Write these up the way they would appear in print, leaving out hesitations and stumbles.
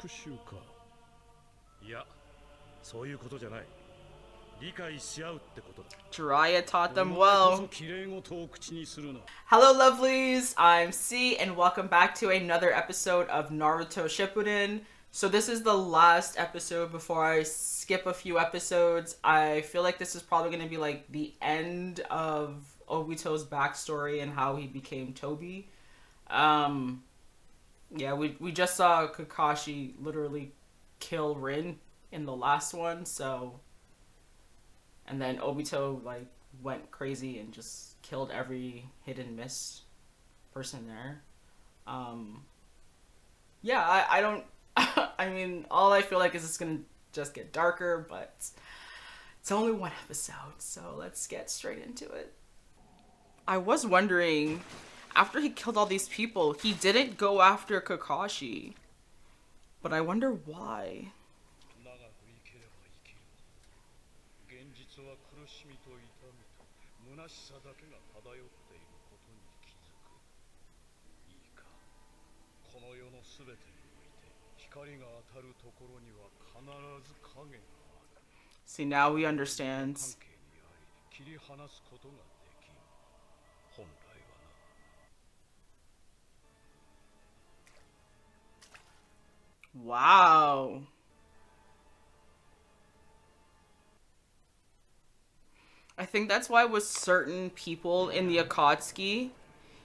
讐か。いや、そういうことじゃない。理解し合うってことだ。Jiraiya taught them well. Hello lovelies, I'm C and welcome back to another episode of Naruto Shippuden. So this is the last episode before I skip a few episodes. I feel like this is probably going to be like the end of Obito's backstory and how he became Toby. Yeah, we just saw Kakashi literally kill Rin in the last one, so, and then Obito like went crazy and just killed every hit and miss person there. Yeah, I don't I mean, all I feel like is it's gonna just get darker, but it's only one episode, so let's get straight into it. I was wondering, after he killed all these people, he didn't go after Kakashi. But I wonder why. See, now we understand. Wow. I think that's why with certain people in the Akatsuki,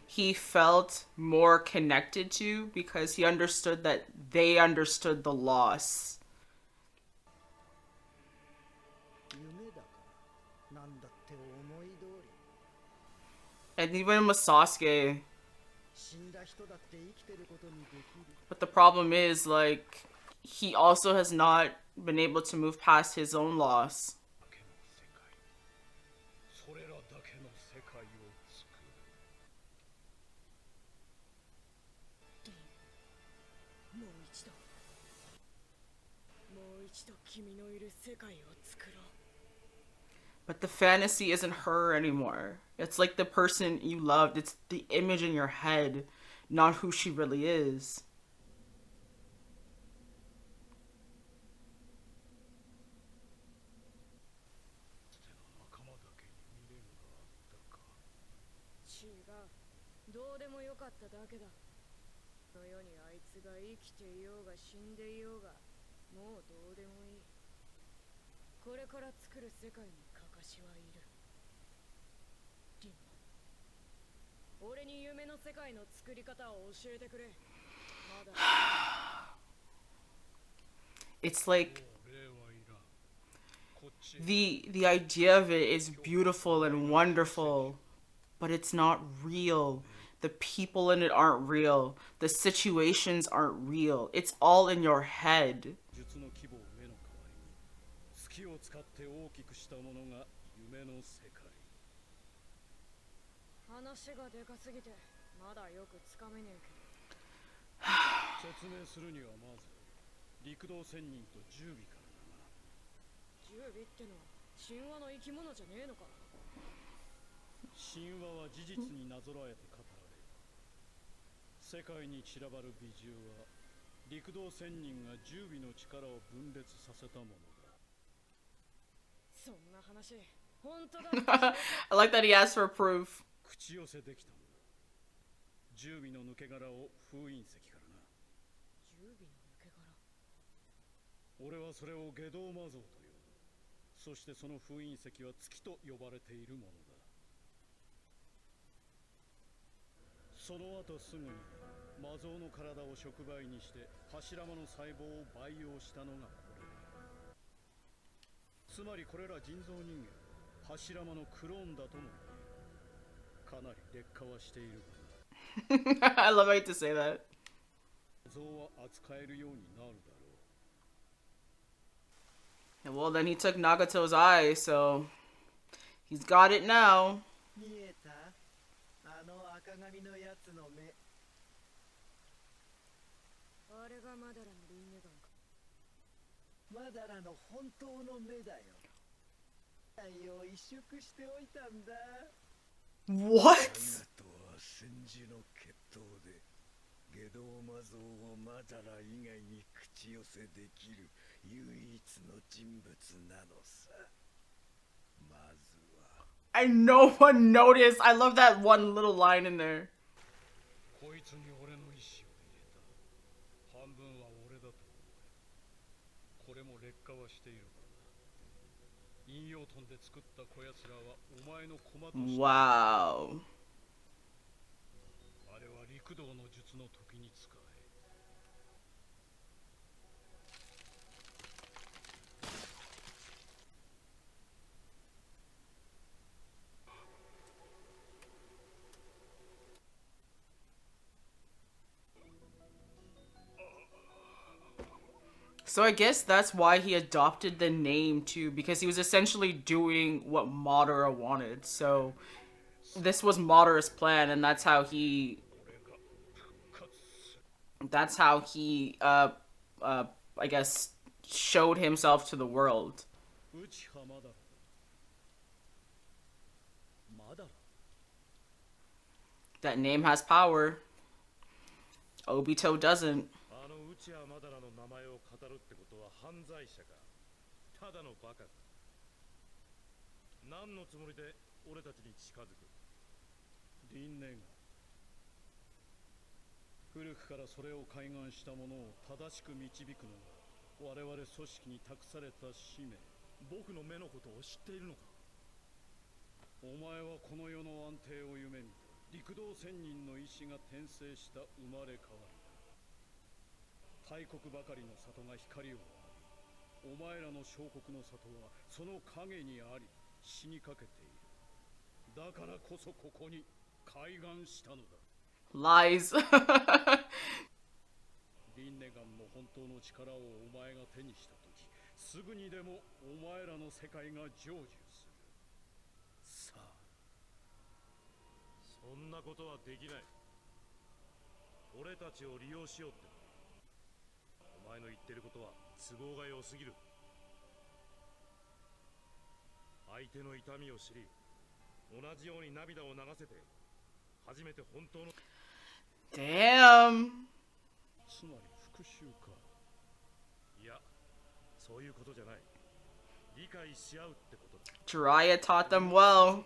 he felt more connected to, because he understood that they understood the loss. And even with Sasuke. But the problem is, like, he also has not been able to move past his own loss. But the fantasy isn't her anymore. It's like the person you loved. It's the image in your head, not who she really is. It's like the idea of it is beautiful and wonderful, but it's not real. The people in it aren't real. The situations aren't real. It's all in your head. I like that he asked for proof. I love how you to say that. And well, then he took Nagato's eye, so he's got it now. What? And no one noticed. I love that one little line in there. Wow. So I guess that's why he adopted the name too, because he was essentially doing what Madara wanted. So this was Madara's plan, and that's how he I guess showed himself to the world. That name has power. Obito doesn't. Lies. Damn. Jiraiya taught them well.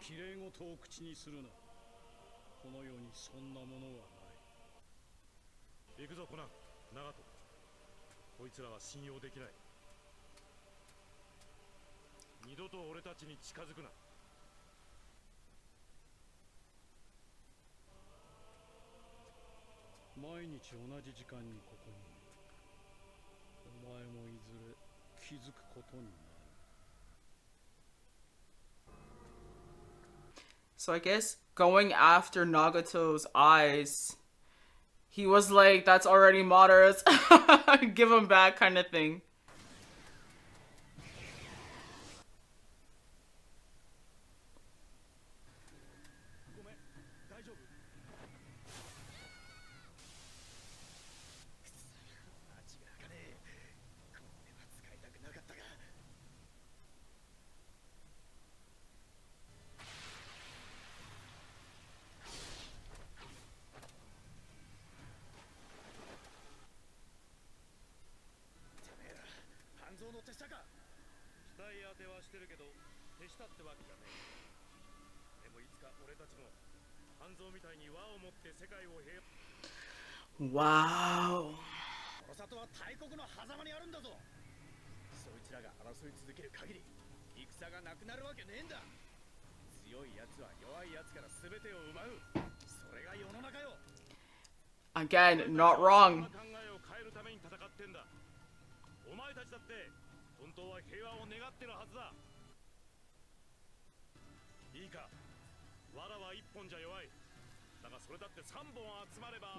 So I guess going after Nagato's eyes, he was like, that's already Madara's. Give him back kind of thing. Wow. Again, not wrong.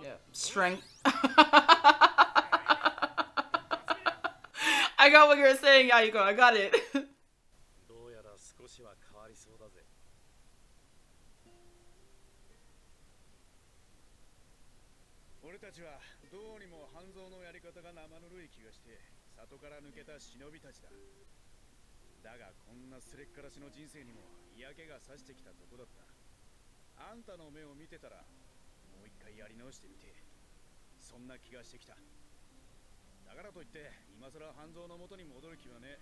Yeah, strength. I got what you're saying, Yahiko. I got it. だからといって今さら半蔵の元に戻る気はね。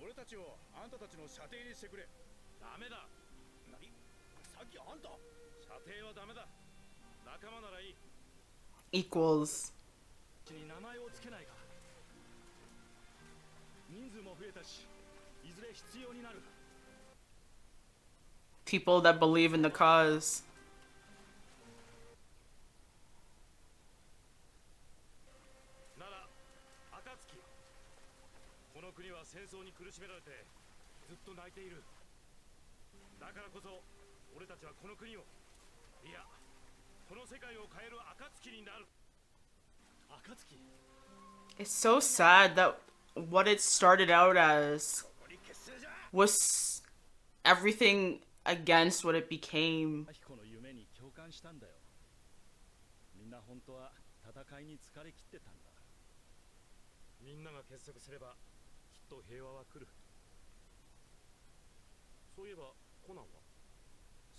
俺たちをあんたたちの射程にしてくれ。ダメだ。何？さっきあんた。射程はダメだ。仲間ならいい。Equals. に名前をつけないか。人数も増えたし、いずれ必要になる。People that believe in the cause. なら、暁。この国は戦争に苦しめられてずっと泣いている。だからこそ俺たちはこの国を、いや、この世界を変える暁になる。暁。 It's so sad that what it started out as was everything against what it became. この夢に共感したんだよ。みんな本当は戦いに疲れ切ってたんだ。みんなが結束すればきっと平和は来る。そういえばコナンは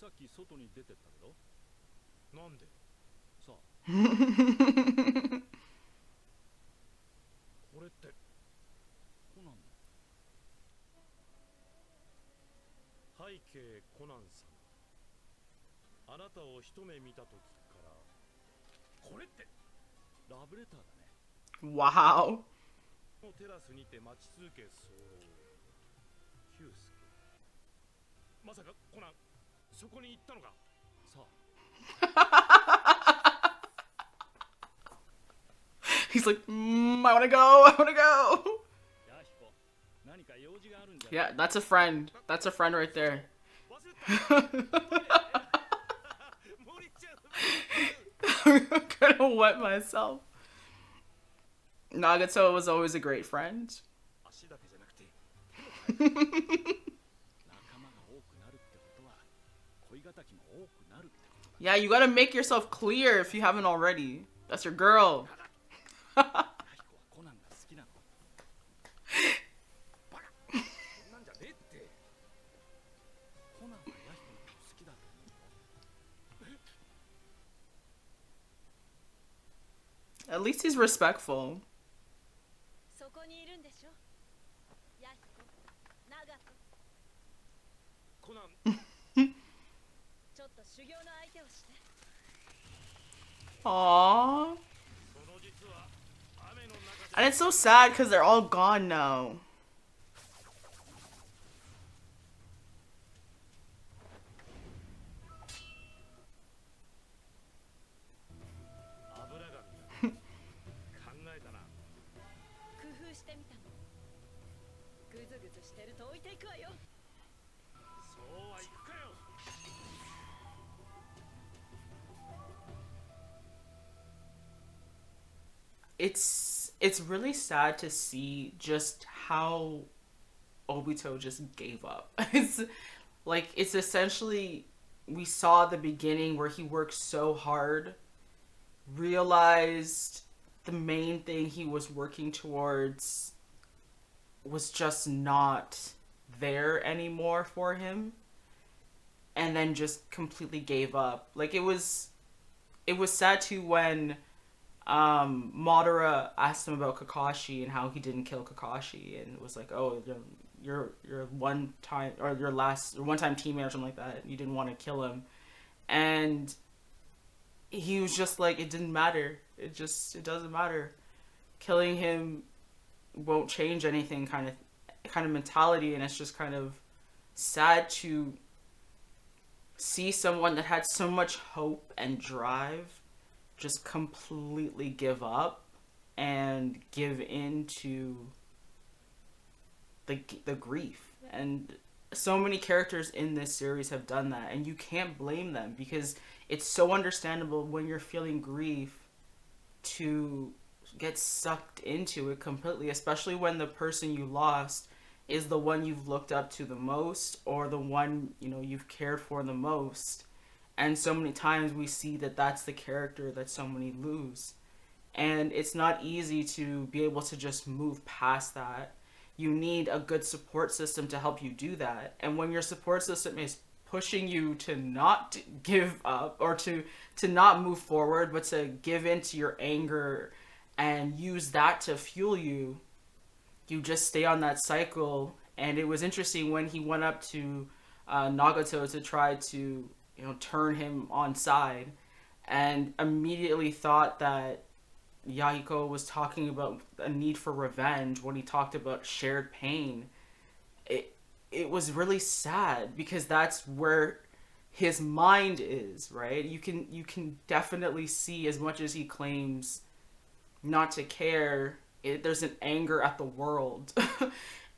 さっき外に出てったけど。なんで？さあ。これってコナン。背景コナンさん。あなたを一目見た時から。これってラブレターだね。Wow. テラスにて待ち続け候。キュウスケ。まさかコナンそこに行ったのか。さあ。He's like, I wanna go, I wanna go. Yeah, that's a friend. That's a friend right there. I'm gonna wet myself. Nagato was always a great friend. Yeah, you gotta make yourself clear if you haven't already. That's your girl. At least he's respectful. Aww. And it's so sad because they're all gone now. It's really sad to see just how Obito just gave up. It's essentially, we saw the beginning where he worked so hard, realized the main thing he was working towards was just not there anymore for him, and then just completely gave up. It was sad too when Madara asked him about Kakashi and how he didn't kill Kakashi, and it was like, oh, your one time or your one time teammate or something like that, you didn't want to kill him, and he was just like, it didn't matter. It doesn't matter. Killing him won't change anything kind of mentality, and it's just kind of sad to see someone that had so much hope and drive just completely give up and give in to the grief. And so many characters in this series have done that, and you can't blame them because it's so understandable when you're feeling grief to get sucked into it completely, especially when the person you lost is the one you've looked up to the most, or the one, you've cared for the most. And so many times we see that that's the character that so many lose. And it's not easy to be able to just move past that. You need a good support system to help you do that. And when your support system is pushing you to not give up or to not move forward, but to give in to your anger and use that to fuel you, you just stay on that cycle. And it was interesting when he went up to Nagato to try to, turn him on side, and immediately thought that Yahiko was talking about a need for revenge when he talked about shared pain. It was really sad because that's where his mind is, right? You can definitely see, as much as he claims not to care, there's an anger at the world.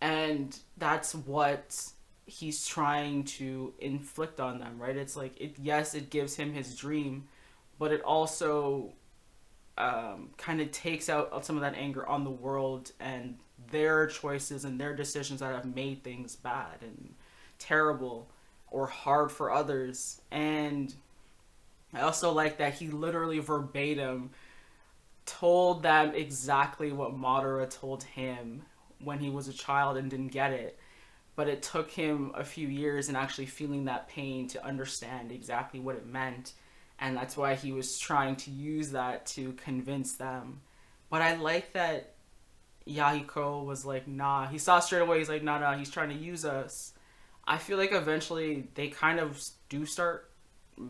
And that's what he's trying to inflict on them, right? It's like, yes, it gives him his dream, but it also kind of takes out some of that anger on the world and their choices and their decisions that have made things bad and terrible or hard for others. And I also like that he literally verbatim told them exactly what Madara told him when he was a child and didn't get it. But it took him a few years and actually feeling that pain to understand exactly what it meant. And that's why he was trying to use that to convince them. But I like that Yahiko was like, nah. He saw straight away, he's like, nah, he's trying to use us. I feel like eventually they kind of do start,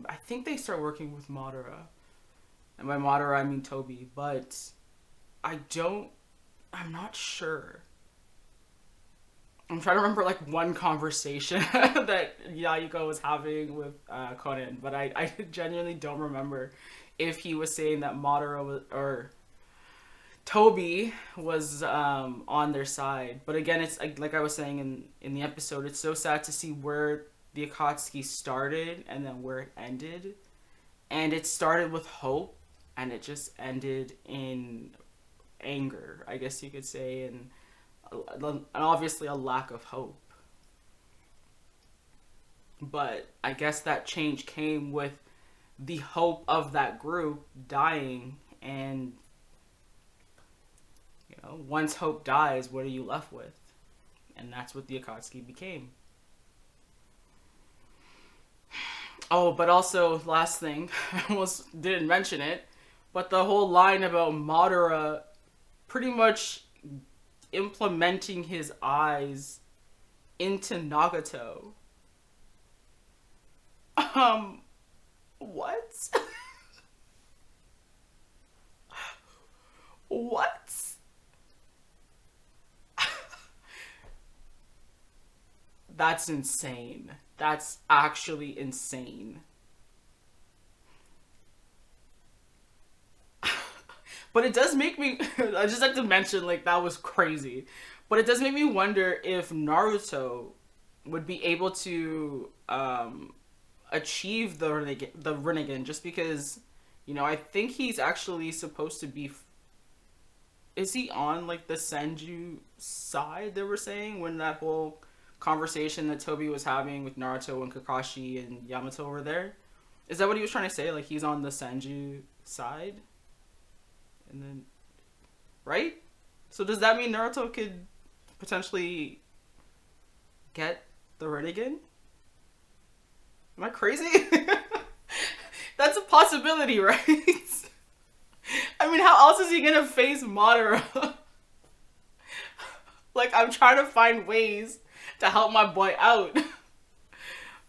I think they start working with Madara. And by Madara, I mean Toby. But I'm not sure. I'm trying to remember like one conversation that Yahiko was having with Konan, but I genuinely don't remember if he was saying that Madara was, or Toby was on their side. But again, it's like I was saying in the episode, it's so sad to see where the Akatsuki started and then where it ended. And it started with hope, and it just ended in anger, I guess you could say, and obviously a lack of hope. But I guess that change came with the hope of that group dying, and once hope dies, what are you left with? And that's what the Akatsuki became. Oh, but also, last thing, I almost didn't mention it, but the whole line about Madara pretty much implementing his eyes into Nagato. What? What? That's insane. That's actually insane. But it does make me, I just have to mention, like, that was crazy. But it does make me wonder if Naruto would be able to achieve the Rinnegan, just because, I think he's actually supposed to be, is he on, like, the Senju side, they were saying, when that whole conversation that Toby was having with Naruto and Kakashi and Yamato were there? Is that what he was trying to say? Like, he's on the Senju side? And then, right? So does that mean Naruto could potentially get the Rinnegan? Am I crazy? That's a possibility, right? I mean, how else is he gonna face Madara? Like, I'm trying to find ways to help my boy out.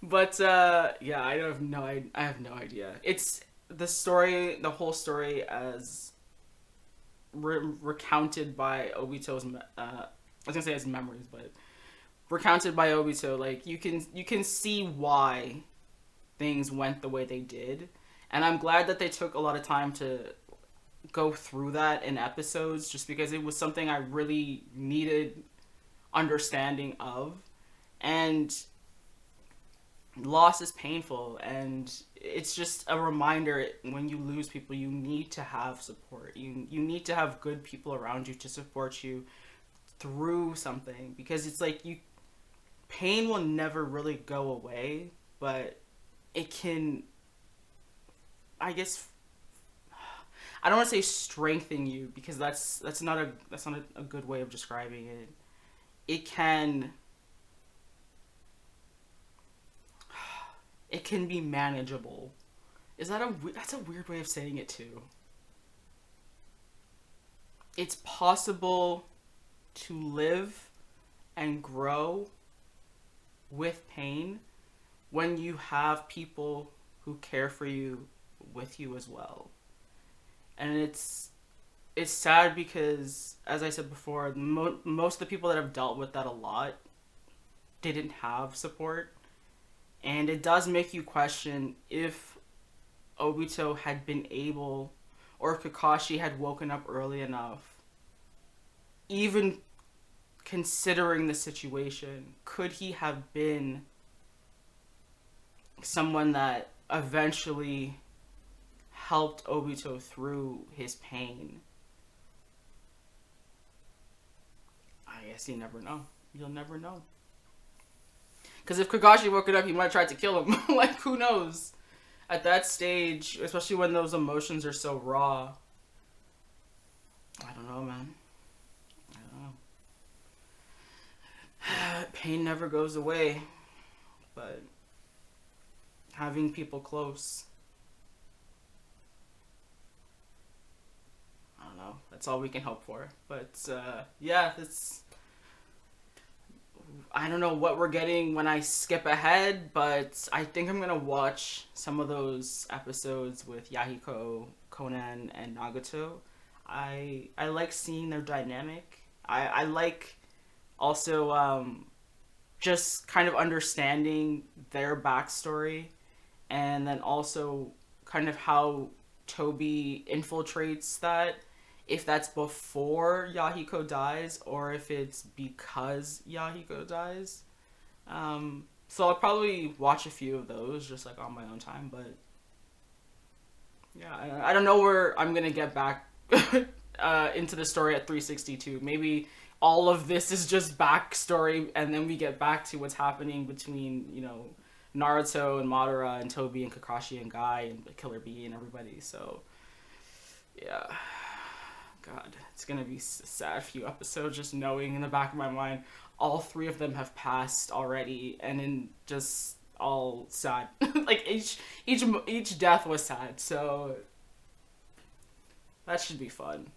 But, yeah, I have no idea. It's the whole story as recounted by Obito's, I was gonna say his memories, but recounted by Obito, like, you can see why things went the way they did, and I'm glad that they took a lot of time to go through that in episodes, just because it was something I really needed understanding of. And loss is painful, and it's just a reminder, when you lose people, you need to have support. You need to have good people around you to support you through something, because it's like, pain will never really go away, but it can, I guess, I don't want to say strengthen you, because that's not a good way of describing it. It can be manageable. That's a weird way of saying it too. it's possible to live and grow with pain when you have people who care for you with you as well. And it's sad because, as I said before, most of the people that have dealt with that a lot didn't have support. And it does make you question if Obito had been able, or if Kakashi had woken up early enough, even considering the situation, could he have been someone that eventually helped Obito through his pain? I guess you never know. You'll never know. Because if Kakashi woke it up, he might have tried to kill him. Like, who knows? At that stage, especially when those emotions are so raw. I don't know, man. I don't know. Pain never goes away. But having people close, I don't know. That's all we can hope for. But, yeah, it's... I don't know what we're getting when I skip ahead, but I think I'm gonna watch some of those episodes with Yahiko, Konan, and Nagato. I like seeing their dynamic. I like also just kind of understanding their backstory, and then also kind of how Toby infiltrates that. If that's before Yahiko dies, or if it's because Yahiko dies. So I'll probably watch a few of those, just like on my own time, but yeah, I don't know where I'm gonna get back into the story at 362. Maybe all of this is just backstory, and then we get back to what's happening between, you know, Naruto and Madara and Toby and Kakashi and Guy and Killer Bee and everybody, so yeah. God, it's gonna be a sad few episodes just knowing in the back of my mind all three of them have passed already, and in just all sad. Like each death was sad, so that should be fun.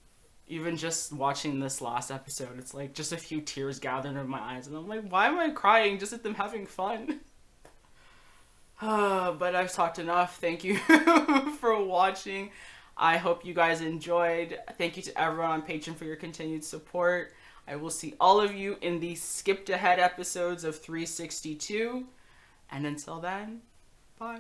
Even just watching this last episode, it's like just a few tears gathered in my eyes, and I'm like, why am I crying just at them having fun? But I've talked enough. Thank you for watching. I hope you guys enjoyed. Thank you to everyone on Patreon for your continued support. I will see all of you in the skipped ahead episodes of 362. And until then, bye.